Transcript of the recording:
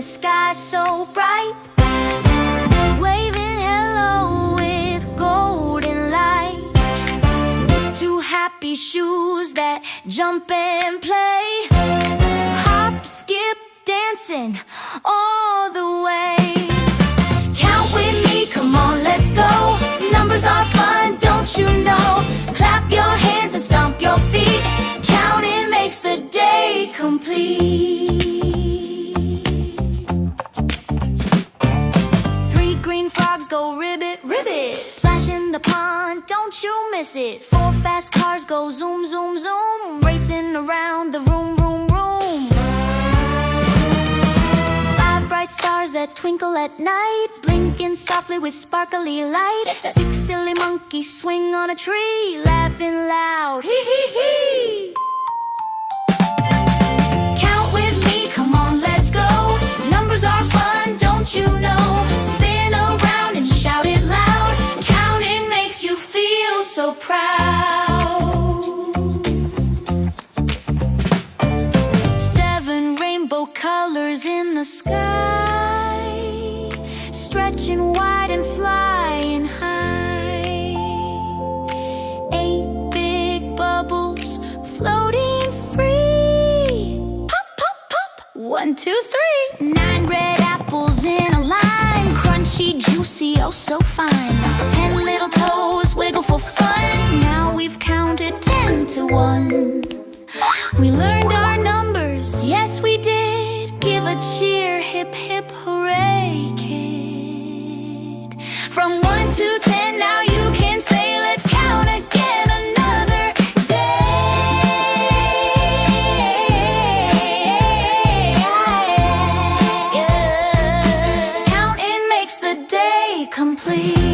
sky so bright, waving hello with golden light. Two happy shoes that jump and play, hop, skip, dancing all the way. Count with me, come on, let's go. Numbers are fun, don't you know? Clap your hands and stomp your feet. Counting makes the day complete. Three green frogs go ribbit, ribbit, splash in the pond, don't you miss it. Four fast cars go zoom, zoom, zoom, racing around the room, room, room. Five bright stars that twinkle at night, blinking softly with sparkly light. Six silly monkeys swing on a tree, laughing loud, hee hee hee. Count with me, come on, let's go. Numbers are fun, don't you know? Spin around and shout it loud. Counting makes you feel so proud. Seven rainbow colors in the sky, stretching wide and flying high. Eight big bubbles floating free. Pop, pop, pop, 1, 2, 3. Nine red apples in a line, crunchy, juicy, oh so fine. 10 little toes wiggle for fun. Now we've counted 10 to 1. We learned our numbers, yes we did. Give a cheer, hip hip hooray, kid. From 1 to 10 now you can say let's count again another day. Yeah. Counting makes the day complete.